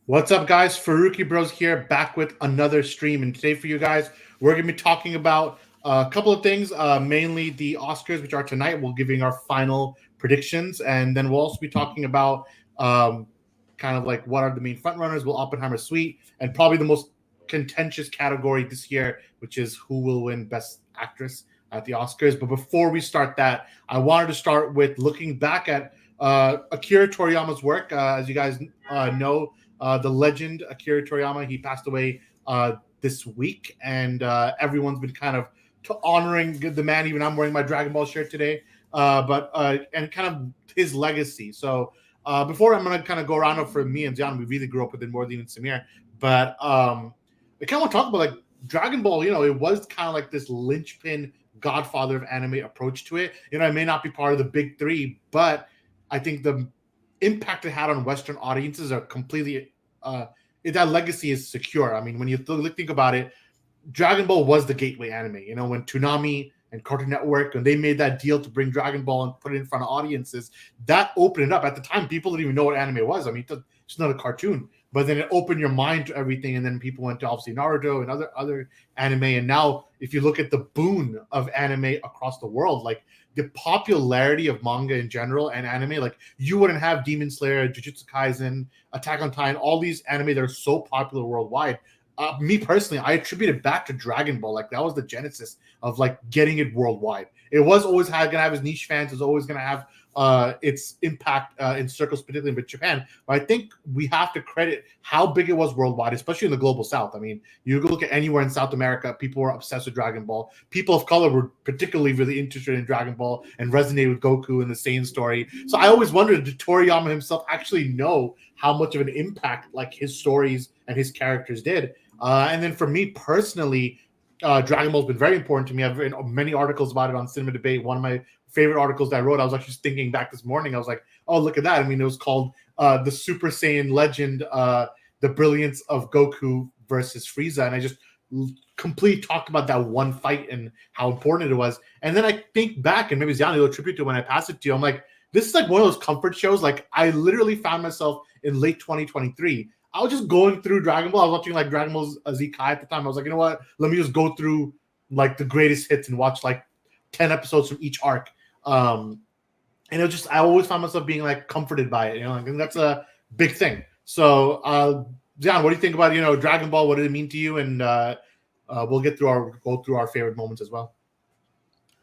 What's up, guys? Farooqi Bros here, back with another stream. And today, for you guys, we're going to be talking about a couple of things, mainly the Oscars, which are tonight. We'll giving our final predictions, and then we'll also be talking about kind of like what are the main frontrunners. Will Oppenheimer sweep, and probably the most contentious category this year, which is who will win Best Actress at the Oscars. But before we start that, I wanted to start with looking back at Akira Toriyama's work. As you guys know, the legend Akira Toriyama. He passed away this week, and everyone's been kind of honoring the man. Even I'm wearing my Dragon Ball shirt today, and kind of his legacy. So before I'm gonna kind of go around for me and Zion, we really grew up with it more than even Samir. But I kind of want to talk about like Dragon Ball. It was kind of like this linchpin godfather of anime approach to it. It may not be part of the big three, but I think the impact it had on Western audiences are completely that legacy is secure. I mean, when you think about it, Dragon Ball was the gateway anime. When Toonami and Cartoon Network, when they made that deal to bring Dragon Ball and put it in front of audiences, that opened it up. At the time, people didn't even know what anime was. I mean, it's not a cartoon, but then it opened your mind to everything, and then people went to obviously Naruto and other anime. And now, if you look at the boon of anime across the world, like the popularity of manga in general and anime, like you wouldn't have Demon Slayer, Jujutsu Kaisen, Attack on Titan, all these anime that are so popular worldwide. Me personally, I attribute it back to Dragon Ball. Like that was the genesis of like getting it worldwide. It was always gonna have its niche fans. It's always gonna have its impact in circles, particularly with Japan. But I think we have to credit how big it was worldwide, especially in the global South. I mean, you look at anywhere in South America, people were obsessed with Dragon Ball. People of color were particularly really interested in Dragon Ball and resonated with Goku and the Saiyan story. So I always wondered, did Toriyama himself actually know how much of an impact like his stories and his characters did? And then for me personally, Dragon Ball has been very important to me. I've written many articles about it on Cinema Debate. One of my favorite articles that I wrote, I was actually thinking back this morning. I was like, oh, look at that. I mean, it was called The Super Saiyan Legend, The Brilliance of Goku versus Frieza. And I just completely talked about that one fight and how important it was. And then I think back, and maybe Zion will attribute to when I pass it to you, I'm like, this is like one of those comfort shows. Like I literally found myself in late 2023. I was just going through Dragon Ball. I was watching like Dragon Ball Z Kai at the time. I was like, you know what? Let me just go through like the greatest hits and watch like 10 episodes from each arc. And it was just, I always found myself being like comforted by it. And that's a big thing. So, Zion, what do you think about Dragon Ball? What did it mean to you? And we'll go through our favorite moments as well.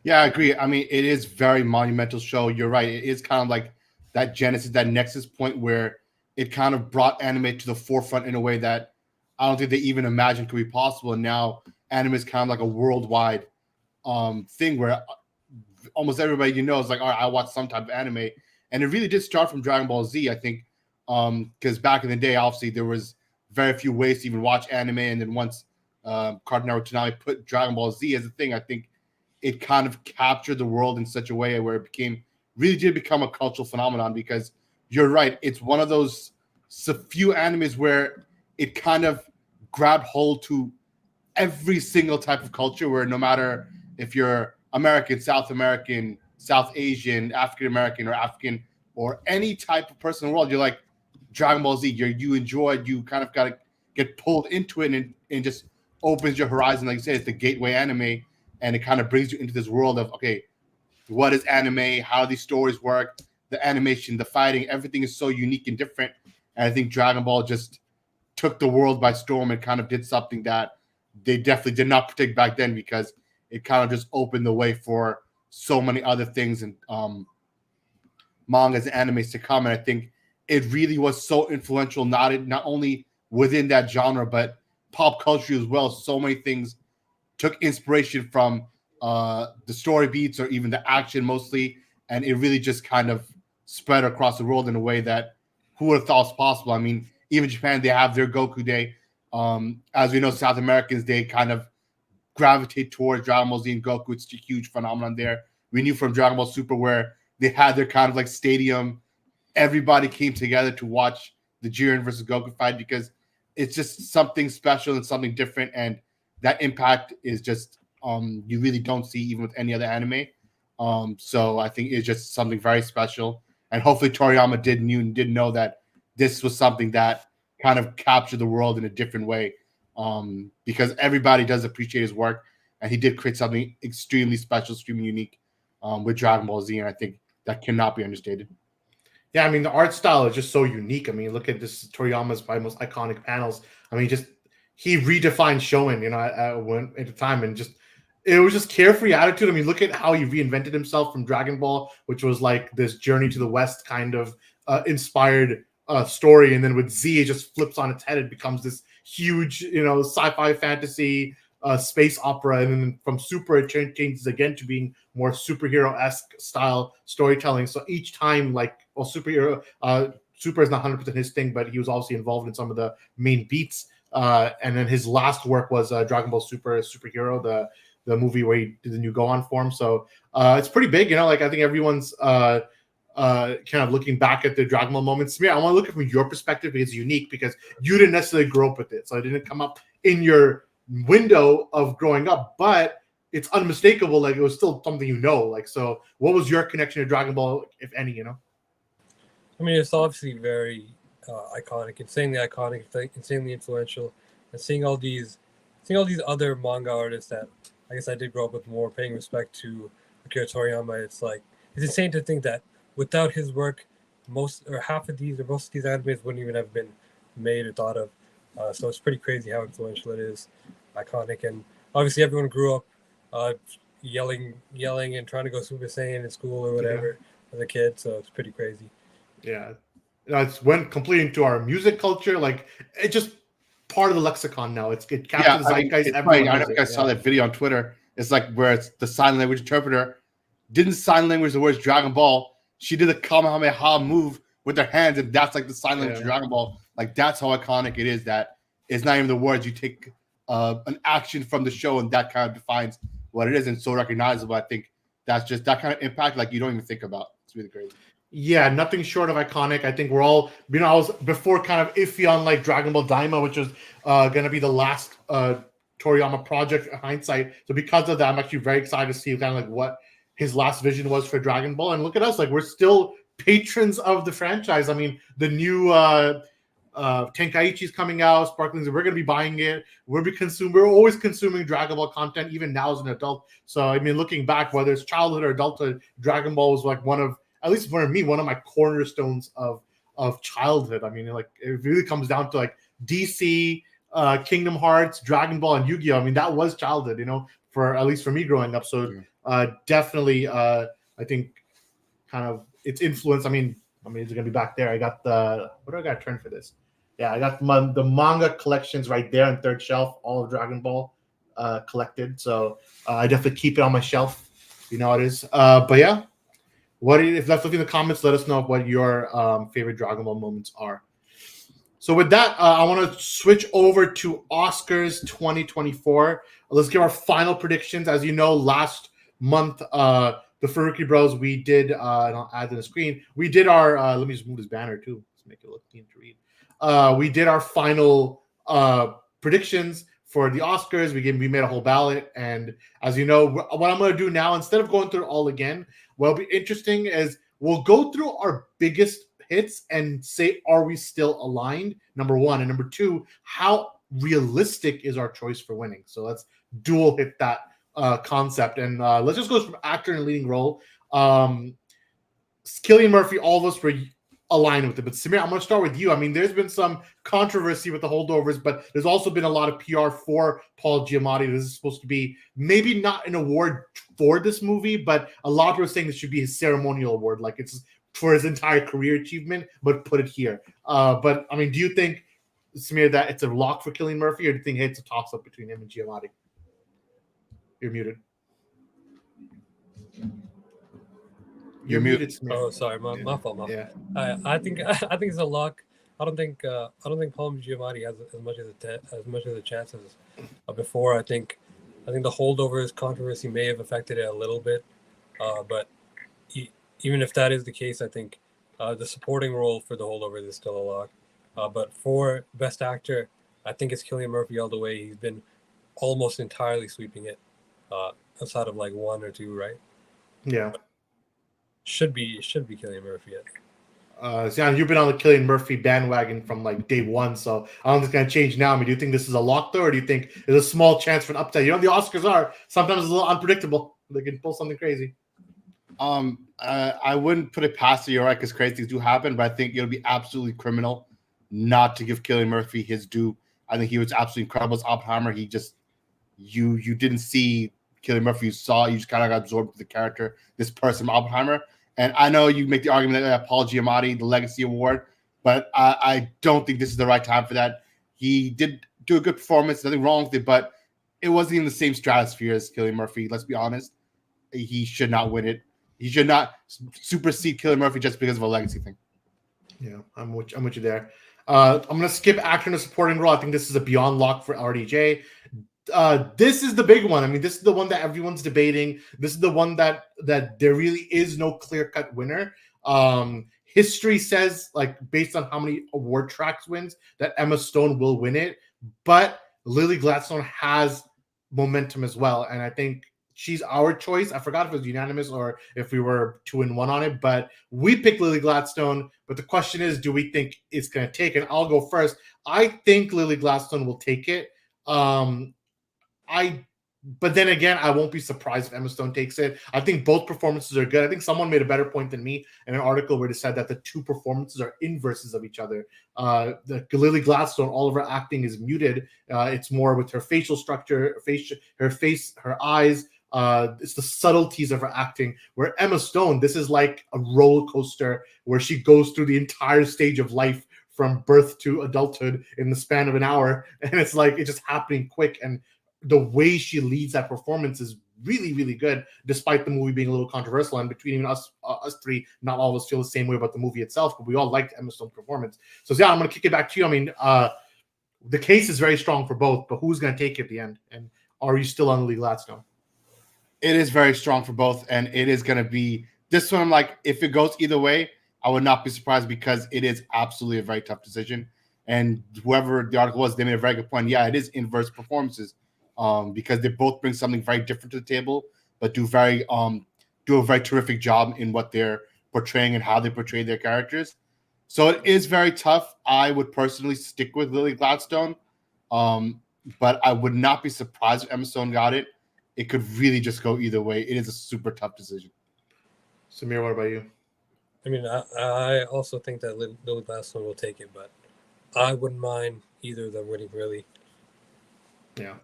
Yeah, I agree. I mean, it is very monumental show. You're right. It is kind of like that genesis, that nexus point where it kind of brought anime to the forefront in a way that I don't think they even imagined could be possible. And now anime is kind of like a worldwide thing where almost everybody is like, all right, I watch some type of anime. And it really did start from Dragon Ball Z, I think, because back in the day, obviously, there was very few ways to even watch anime. And then once Cartoon Network Toonami put Dragon Ball Z as a thing, I think it kind of captured the world in such a way where it really did become a cultural phenomenon. Because you're right, it's one of those few animes where it kind of grabbed hold to every single type of culture, where no matter if you're American, South Asian, African American, or African, or any type of person in the world, you're like, Dragon Ball Z, you enjoy it, you kind of got to get pulled into it, and just opens your horizon. Like you said, it's the gateway anime, and it kind of brings you into this world of, okay, what is anime? How these stories work? The animation, the fighting, everything is so unique and different. And I think Dragon Ball just took the world by storm and kind of did something that they definitely did not predict back then, because it kind of just opened the way for so many other things and mangas and animes to come. And I think it really was so influential, not only within that genre, but pop culture as well. So many things took inspiration from the story beats or even the action mostly, and it really just kind of spread across the world in a way that who would have thought was possible. I mean, even Japan, they have their Goku Day. As we know, South Americans, they kind of gravitate towards Dragon Ball Z and Goku. It's a huge phenomenon there. We knew from Dragon Ball Super where they had their kind of like stadium. Everybody came together to watch the Jiren versus Goku fight, because it's just something special and something different. And that impact is just you really don't see even with any other anime. So I think it's just something very special. And hopefully Toriyama did know that this was something that kind of capture the world in a different way, because everybody does appreciate his work, and he did create something extremely special, extremely unique with Dragon Ball Z, and I think that cannot be understated. Yeah, I mean, the art style is just so unique. I mean, look at this Toriyama's probably most iconic panels. I mean, he redefined Shonen, at the time, and it was just carefree attitude. I mean, look at how he reinvented himself from Dragon Ball, which was like this journey to the West kind of inspired story, and then with Z, it just flips on its head. It becomes this huge, sci-fi fantasy space opera, and then from Super it changes again to being more superhero-esque style storytelling. So each time, superhero Super is not 100% his thing, but he was obviously involved in some of the main beats. And then his last work was Dragon Ball Super Superhero, the movie where he did the new Gohan form. So it's pretty big, I think everyone's kind of looking back at the Dragon Ball moments. I want to look at it from your perspective because it's unique, because you didn't necessarily grow up with it, so it didn't come up in your window of growing up, but it's unmistakable. Like, it was still something, so what was your connection to Dragon Ball, if any? I mean, it's obviously very iconic, insanely iconic, insanely influential, and seeing all these other manga artists that I guess I did grow up with more, paying respect to Akira Toriyama. It's insane to think that without his work, most of these animes wouldn't even have been made or thought of. So it's pretty crazy how influential it is, iconic, and obviously everyone grew up yelling and trying to go Super Saiyan in school or whatever as a kid. So it's pretty crazy. Yeah, it's went completely into our music culture. Like, it's just part of the lexicon now. It captures the zeitgeist. I know you guys saw that video on Twitter. It's like where it's the sign language interpreter didn't sign language the words Dragon Ball. She did a Kamehameha move with her hands, and that's like the sign language of Dragon Ball. Like, that's how iconic it is. That it's not even the words. You take an action from the show, and that kind of defines what it is, and so recognizable. I think that's just that kind of impact. Like, you don't even think about. It's really crazy. Yeah, nothing short of iconic. I think we're all, I was before kind of iffy on like Dragon Ball Daima, which was going to be the last Toriyama project in hindsight. So because of that, I'm actually very excited to see kind of like what his last vision was for Dragon Ball. And look at us, like, we're still patrons of the franchise. I mean, the new Tenkaichi's coming out, Sparklings, we're going to be buying it. We're always consuming Dragon Ball content, even now as an adult. So, I mean, looking back, whether it's childhood or adulthood, Dragon Ball was like at least for me, one of my cornerstones of childhood. I mean, like, it really comes down to like DC, Kingdom Hearts, Dragon Ball, and Yu-Gi-Oh! I mean, that was childhood, for at least for me growing up. So definitely, I think kind of its influence. I mean, it's gonna be back there. I got what do I got to turn for this? Yeah, I got the manga collections right there on third shelf, all of Dragon Ball collected. So I definitely keep it on my shelf. You know how it is. But yeah. If that's looking in the comments, let us know what your favorite Dragon Ball moments are. So with that, I want to switch over to Oscars 2024. Let's give our final predictions. As you know, last month, the Farooqi Bros, we did, and I'll add to the screen, we did our, let me just move this banner too. Let's make it look clean to read. We did our final predictions for the Oscars. We made a whole ballot. And as you know, what I'm going to do now, instead of going through it all again, what'll be interesting is we'll go through our biggest hits and say, are we still aligned? Number one. And number two, how realistic is our choice for winning? So let's dual hit that concept. And let's just go from actor and leading role. Cillian Murphy, all of us were aligned with it. But Samir, I'm going to start with you. I mean, there's been some controversy with the holdovers, but there's also been a lot of PR for Paul Giamatti. This is supposed to be maybe not an award for this movie, but a lot of people are saying this should be his ceremonial award, like it's for his entire career achievement, but put it here. But I mean, do you think, Samir, that it's a lock for Cillian Murphy, or do you think it's a toss-up between him and Giamatti? You're muted. You're muted, Samir. Oh, sorry, my fault. Yeah. I think it's a lock. I don't think Paul Giamatti has as much of a chance as before. I think the holdovers controversy may have affected it a little bit, but even if that is the case, I think the supporting role for the holdovers is still a lock. But for Best Actor, I think it's Cillian Murphy all the way. He's been almost entirely sweeping it, outside of like one or two, right? Yeah. Should be Cillian Murphy. Zion, you've been on the Cillian Murphy bandwagon from like day one, so I don't think it's gonna change now. I mean, do you think this is a lock though, or do you think there's a small chance for an upside? You know, the Oscars are sometimes a little unpredictable. They can pull something crazy. I wouldn't put it past you, right? Because crazy things do happen, but I think it'll be absolutely criminal not to give Cillian Murphy his due. I think he was absolutely incredible as Oppenheimer. He just you didn't see Cillian Murphy, you saw, you just kind of got absorbed with the character, this person, Oppenheimer. And I know you make the argument that Paul Giamatti, the Legacy Award, but I don't think this is the right time for that. He did do a good performance, nothing wrong with it, but it wasn't even the same stratosphere as Cillian Murphy. Let's be honest. He should not win it. He should not supersede Cillian Murphy just because of a legacy thing. Yeah, I'm with you there. I'm gonna skip actor in a supporting role. I think this is a beyond lock for RDJ. This is the big one. I mean, this is the one that everyone's debating. This is the one that there really is no clear-cut winner. History says, like, based on how many award tracks wins, that Emma Stone will win it. But Lily Gladstone has momentum as well, and I think she's our choice. I forgot if it was unanimous or if we were 2-1 on it, but we picked Lily Gladstone. But the question is, do we think it's going to take it? I'll go first. I think Lily Gladstone will take it. But then again, I won't be surprised if Emma Stone takes it. I think both performances are good. I think someone made a better point than me in an article where they said that the two performances are inverses of each other. The Lily Gladstone, all of her acting is muted. It's more with her facial structure, her face, her eyes. It's the subtleties of her acting. Where Emma Stone, this is like a roller coaster where she goes through the entire stage of life from birth to adulthood in the span of an hour, and it's like it's just happening quick. And the way she leads that performance is really, really good, despite the movie being a little controversial. And between even us three, not all of us feel the same way about the movie itself, but we all liked Emma Stone's performance. So, yeah, I'm going to kick it back to you. I mean, the case is very strong for both, but who's going to take it at the end? And are you still on Lily Gladstone? It is very strong for both, and it is going to be this one. Like, if it goes either way, I would not be surprised because it is absolutely a very tough decision. And whoever the article was, they made a very good point. Yeah, it is inverse performances. Because they both bring something very different to the table, but do a very terrific job in what they're portraying and how they portray their characters. So it is very tough. I would personally stick with Lily Gladstone, but I would not be surprised if Emma Stone got it. It could really just go either way. It is a super tough decision. Samir, what about you? I mean, I also think that Lily Gladstone will take it, but I wouldn't mind either of them winning, really. Yeah.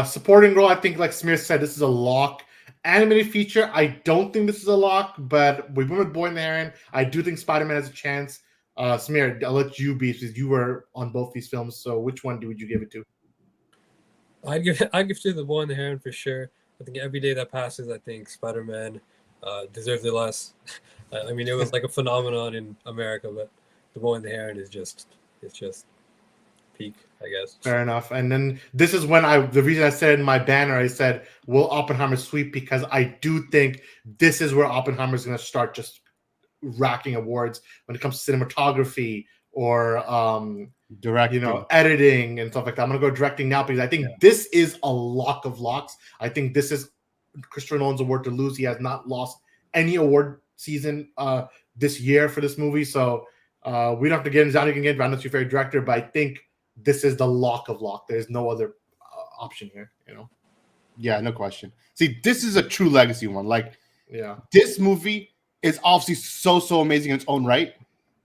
Supporting role, I think, like Samir said, this is a lock. Animated feature, I don't think this is a lock, but we went with Boy and the Heron. I do think Spider-Man has a chance. Samir, I'll let you be, because you were on both these films. So which one would you give it to? I'd give it to the Boy and the Heron for sure. I think every day that passes, I think Spider-Man deserves it less. I mean, it was like a phenomenon in America, but the Boy and the Heron is just peak, I guess. Fair enough. And then this is when the reason I said in my banner, I said, will Oppenheimer sweep? Because I do think this is where Oppenheimer is going to start just racking awards when it comes to cinematography or directing, editing and stuff like that. I'm going to go directing now because I think this is a lock of locks. I think this is Christopher Nolan's award to lose. He has not lost any award season this year for this movie. So we don't have to get into that again. I'm not your favorite director, but I think this is the lock of lock. There's no other option here, Yeah, no question. See, this is a true legacy one. Like, yeah, this movie is obviously so amazing in its own right,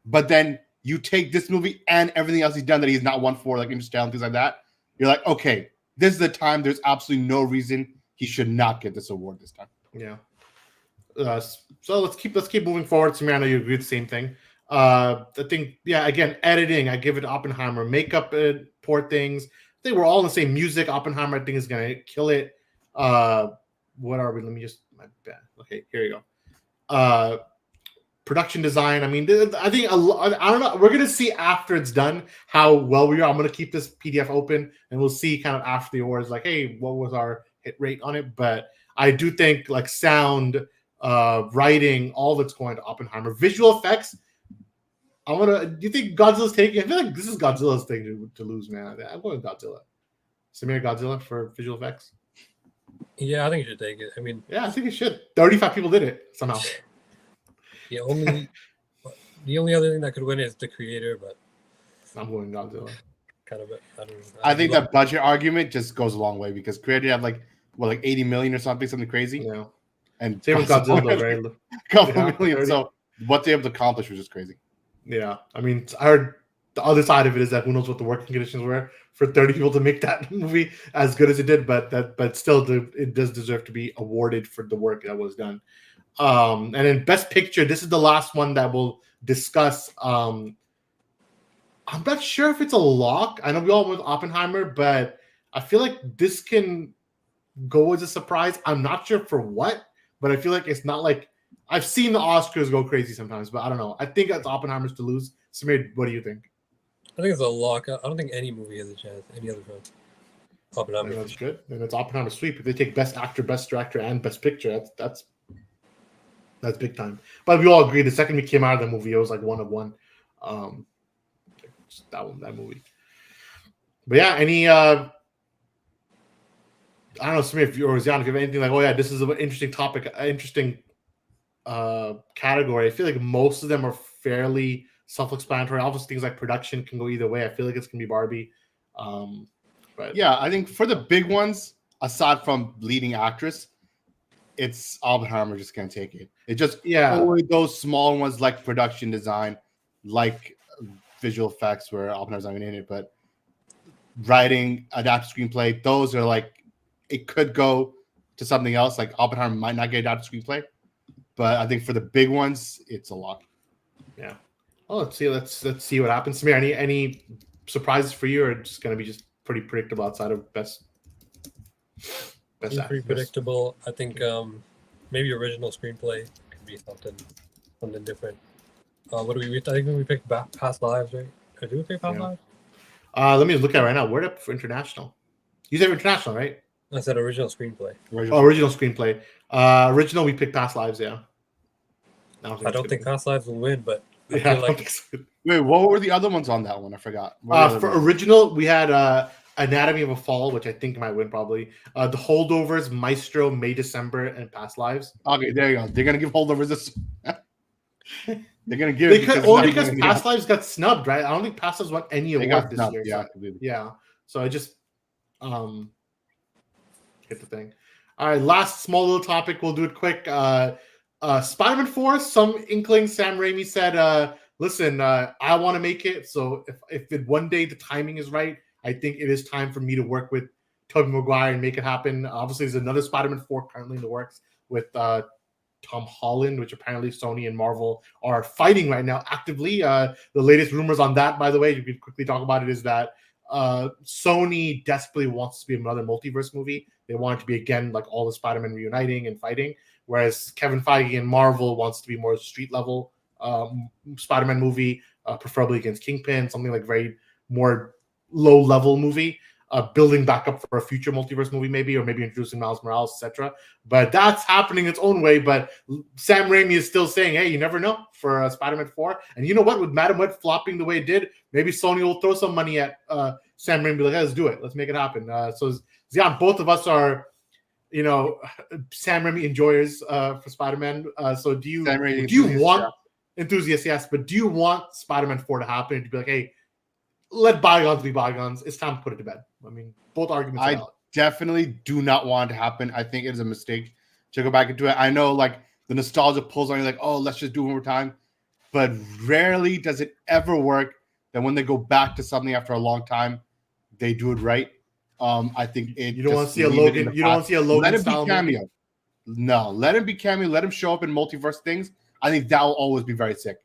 but then you take this movie and everything else he's done that he's not won for, like Interstellar and things like that. You're like, okay, this is the time. There's absolutely no reason he should not get this award this time. Yeah. So let's keep moving forward. Samir, I know you agree with the same thing. I think, again, editing, I give it to Oppenheimer. Makeup, poor things. I think we're all in the same. Music, Oppenheimer, I think, is going to kill it. What are we? Let me just, my bad. Okay, here you go. Production design. I mean, I think, I don't know. We're going to see after it's done how well we are. I'm going to keep this PDF open and we'll see kind of after the awards, like, hey, what was our hit rate on it? But I do think, like, sound, writing, all that's going to Oppenheimer. Visual effects. Do you think Godzilla's taking? I feel like this is Godzilla's thing to lose, man. I'm going with Godzilla. Samir, Godzilla for visual effects. Yeah, I think you should take it. I mean, I think it should. 35 people did it somehow. Yeah, only The only other thing that could win is the creator, but I'm going Godzilla. kind of I don't know. I think that budget argument just goes a long way because creator had like 80 million or something crazy. Yeah. And Same with Godzilla, though, right? couple Yeah, million. 30. So what they able to accomplish was just crazy. Yeah, I mean, I heard the other side of it is that who knows what the working conditions were for 30 people to make that movie as good as it did, but still, it does deserve to be awarded for the work that was done. And then Best Picture, this is the last one that we'll discuss. I'm not sure if it's a lock. I know we all went with Oppenheimer, but I feel like this can go as a surprise. I'm not sure for what, but I feel like it's not like I've seen the Oscars go crazy sometimes, but I don't know. I think it's Oppenheimer's to lose. Samir, what do you think? I think it's a lock. I don't think any movie has a chance. Any other film. Oppenheimer. That's good. And it's Oppenheimer's sweep. If they take Best Actor, Best Director, and Best Picture, that's big time. But we all agree the second we came out of the movie, it was like one of one. That movie. But yeah, any I don't know, Samir, if you or Zion, if you have anything like, oh yeah, this is an interesting topic, interesting category. I feel like most of them are fairly self-explanatory. Obviously, things like production can go either way. I feel like it's gonna be Barbie. But yeah, I think for the big ones, aside from leading actress, it's Oppenheimer just gonna take it. It just only those small ones like production design, like visual effects, where Oppenheimer's not even in it, but writing, adapted screenplay, those are like it could go to something else. Like Oppenheimer might not get adapted screenplay, but I think for the big ones, it's a lock. Yeah. Well, let's see what happens. Samir, any surprises for you, or just gonna be just pretty predictable outside of best pretty predictable. I think maybe original screenplay could be something different. What do we? I think we picked Past Lives, right? Did we pick Past Lives? Let me look at it right now. Word up for international. You said international, right? I said original screenplay. Original screenplay. Original, we picked Past Lives. Yeah. I don't think Past Lives will win, but I yeah. feel like... Wait, what were the other ones on that one? I forgot. For original, we had Anatomy of a Fall, which I think might win probably. The Holdovers, Maestro, May, December, and Past Lives. Okay, there you go. They're gonna give Holdovers this. They're gonna give because Past Lives got snubbed, right? I don't think Past Lives won any award this year. Yeah, so, yeah. So I just hit the thing. All right, last small little topic. We'll do it quick. Spider-Man 4. Some inkling. Sam Raimi said, "Listen, I want to make it. So if one day the timing is right, I think it is time for me to work with Tobey Maguire and make it happen." Obviously, there's another Spider-Man 4 currently in the works with Tom Holland, which apparently Sony and Marvel are fighting right now actively. The latest rumors on that, by the way, you could quickly talk about it, is that Sony desperately wants to be another multiverse movie. They want it to be, again, like all the Spider-Man reuniting and fighting, whereas Kevin Feige and Marvel wants to be more street level Spider-Man movie, preferably against Kingpin, something like very more low level movie. Building back up for a future multiverse movie, maybe, or maybe introducing Miles Morales, etc. But that's happening its own way. But Sam Raimi is still saying, hey, you never know for Spider-Man 4. And you know what? With Madam Web flopping the way it did, maybe Sony will throw some money at Sam Raimi, be like, hey, let's do it. Let's make it happen. So, Zion, both of us are, Sam Raimi enjoyers for Spider-Man. So do you want enthusiasts? Yes, but do you want Spider-Man 4 to happen and to be like, hey, let bygones be bygones. It's time to put it to bed. I mean, both arguments are valid. Definitely do not want it to happen. I think it is a mistake to go back into it. I know, like, the nostalgia pulls on you, like, oh, let's just do it one more time. But rarely does it ever work that when they go back to something after a long time, they do it right. I think it. You don't want to see a Logan. You don't want to see a Logan. Let him be cameo. No, let him be cameo. Let him show up in multiverse things. I think that will always be very sick.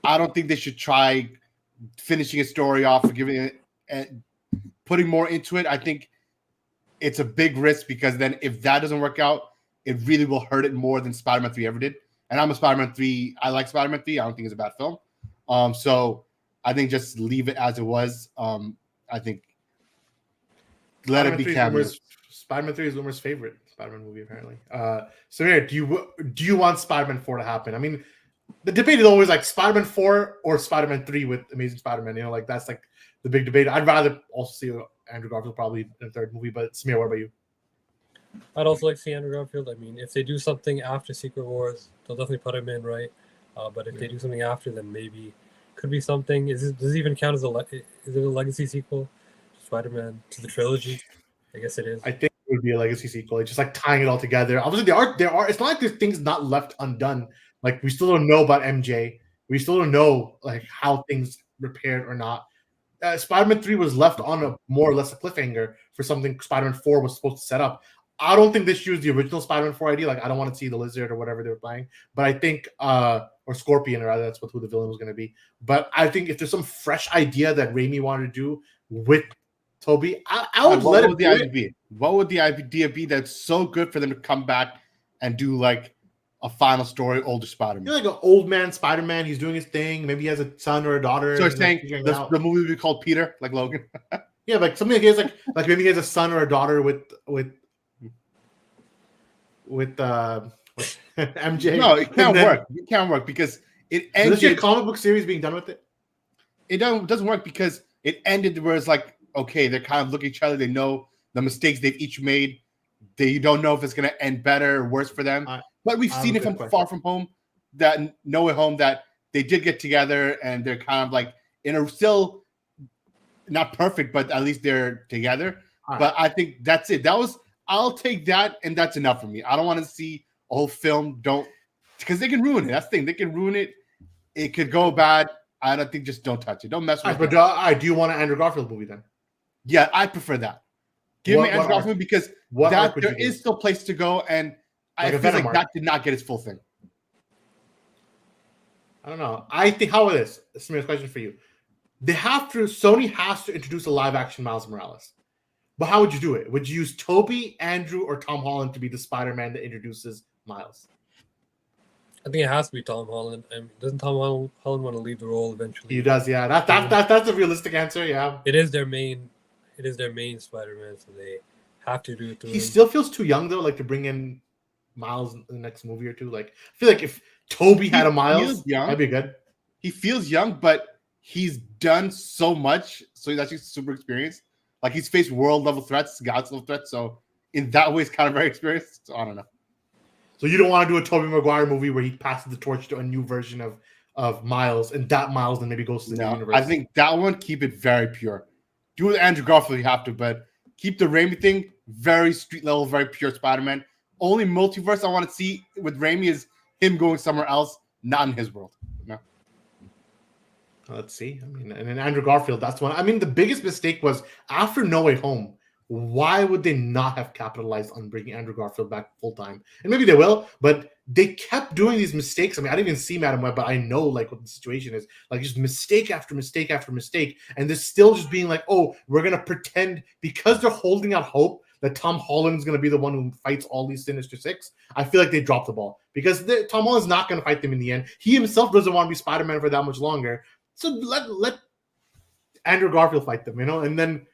I don't think they should try finishing a story off or giving it and putting more into it. I think it's a big risk because then if that doesn't work out, it really will hurt it more than Spider-Man 3 ever did. And I'm a Spider-Man 3. I like Spider-Man 3. I don't think it's a bad film. So I think just leave it as it was. I think let it be cameos. Spider-Man 3 is Loomer's favorite Spider-Man movie, apparently. Samir, do you want Spider-Man 4 to happen? I mean, the debate is always like Spider-Man 4 or Spider-Man 3 with Amazing Spider-Man. Like that's like the big debate. I'd rather also see Andrew Garfield probably in a third movie. But Samir, what about you? I'd also like to see Andrew Garfield. I mean, if they do something after Secret Wars, they'll definitely put him in, right? But if they do something after, then maybe could be something. Does it even count as is it a legacy sequel? Spider-Man to the trilogy? I guess it is. I think it would be a legacy sequel. It's just like tying it all together. Obviously, there are. It's not like there's things not left undone. Like we still don't know about MJ. We still don't know like how things repaired or not. Spider-Man 3 was left on a more or less a cliffhanger for something Spider-Man 4 was supposed to set up. I don't think this used the original Spider-Man 4 idea. Like I don't want to see the lizard or whatever they were playing. But I think or Scorpion, or rather that's who the villain was going to be. But I think if there's some fresh idea that Raimi wanted to do with Toby, I would let it be. What would the idea be that's so good for them to come back and do like a final story, older Spider-Man? You're like an old man Spider-Man. He's doing his thing. Maybe he has a son or a daughter. So you're saying the movie would be called Peter, like Logan? Yeah, like something like he has like maybe he has a son or a daughter with MJ. No, it can't work. It can't work because it ended. Is there a comic book series being done with it? It doesn't work because it ended where it's like, okay, they're kind of looking at each other. They know the mistakes they've each made. They don't know if it's going to end better or worse for them. But we've seen it from Far From Home, that No Way Home, that they did get together and they're kind of like in a still not perfect, but at least they're together. But I think that's it. I'll take that, and that's enough for me. I don't want to see a whole film. Because they can ruin it. That's the thing. They can ruin it. It could go bad. I don't think, just don't touch it. Don't mess with it. But do you want an Andrew Garfield movie then? Yeah, I prefer that. Give me Andrew Garfield because there is still place to go, and I feel like that did not get its full thing. I don't know. I think, how about this? Samir's question for you. Sony has to introduce a live action Miles Morales. But how would you do it? Would you use Toby, Andrew, or Tom Holland to be the Spider-Man that introduces Miles? I think it has to be Tom Holland. Doesn't Tom Holland want to leave the role eventually? He does, yeah. That's a realistic answer, yeah. It is their main Spider-Man, so they have to do it through him. Still feels too young though, like to bring in Miles in the next movie or two. Like I feel like if Toby had a Miles, that'd be good. He feels young, but he's done so much, so he's actually super experienced. Like he's faced world level threats, God's level threats. So in that way, he's kind of very experienced. So I don't know. So you don't want to do a Tobey Maguire movie where he passes the torch to a new version of Miles, and that Miles then maybe goes to the new universe. I think that one, keep it very pure. Do with Andrew Garfield, you have to, but keep the Raimi thing very street level, very pure Spider-Man. Only multiverse I want to see with Raimi is him going somewhere else, not in his world. No. Let's see. I mean, and then Andrew Garfield, that's one. I mean, the biggest mistake was after No Way Home. Why would they not have capitalized on bringing Andrew Garfield back full time? And maybe they will, but they kept doing these mistakes. I mean, I didn't even see Madam Web, but I know like what the situation is. Like just mistake after mistake after mistake, and they're still just being like, "Oh, we're gonna pretend," because they're holding out hope that Tom Holland's gonna be the one who fights all these Sinister Six. I feel like they dropped the ball because Tom Holland's not gonna fight them in the end. He himself doesn't want to be Spider-Man for that much longer. So let Andrew Garfield fight them, and then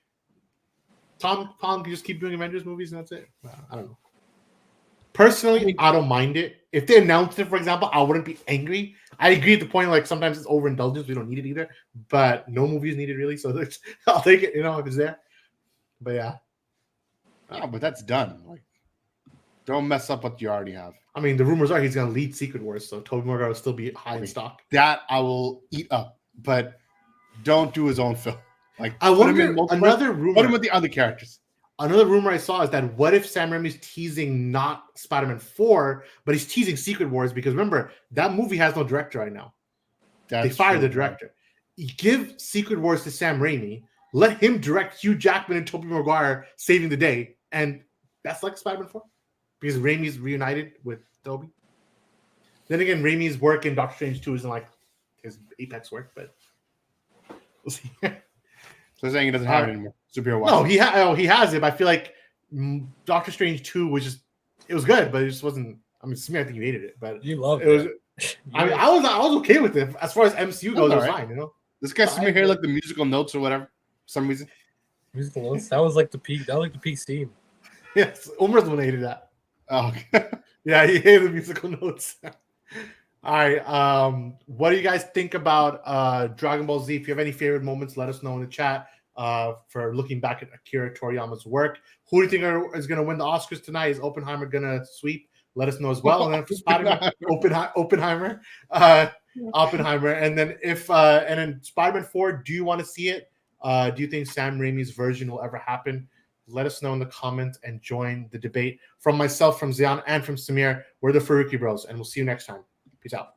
Tom can just keep doing Avengers movies and that's it. I don't know. Personally, I don't mind it. If they announced it, for example, I wouldn't be angry. I agree at the point, like sometimes it's overindulgence. We don't need it either. But no movie is needed really. So I'll take it, if it's there. But yeah. Oh, but that's done. Like, don't mess up what you already have. I mean, the rumors are he's going to lead Secret Wars. So Tobey Maguire will still be high in stock. That I will eat up. But don't do his own film. Like, I wonder another rumor. Put him with the other characters. Another rumor I saw is that what if Sam Raimi's teasing not Spider-Man 4, but he's teasing Secret Wars? Because remember, that movie has no director right now. They fired the director. Give Secret Wars to Sam Raimi. Let him direct Hugh Jackman and Tobey Maguire saving the day. And that's like Spider-Man 4. Because Raimi's reunited with Tobey. Then again, Raimi's work in Doctor Strange 2 isn't like his apex work, but we'll see. So saying he doesn't have it anymore. Superhero watch. No, he has it. But I feel like Doctor Strange 2 was just, it was good, but it just wasn't. I mean, I think you hated it, but you loved it. I mean, I was okay with it as far as MCU goes. It was fine, This guy's sitting here like the musical notes or whatever for some reason. Musical notes. That was like the peak. That was like the peak scene. Yes, Umar's the one that hated that. Oh, okay. Yeah, he hated the musical notes. All right. What do you guys think about Dragon Ball Z? If you have any favorite moments, let us know in the chat. For looking back at Akira Toriyama's work, who do you think is going to win the Oscars tonight? Is Oppenheimer going to sweep? let us know as well. And then for Spider-Man, Oppenheimer, Oppenheimer, and then and then Spider-Man 4, do you want to see it? Do you think Sam Raimi's version will ever happen? Let us know in the comments and join the debate. From myself, from Zion, and from Samir, we're the Farooqi Bros, and we'll see you next time. Peace out.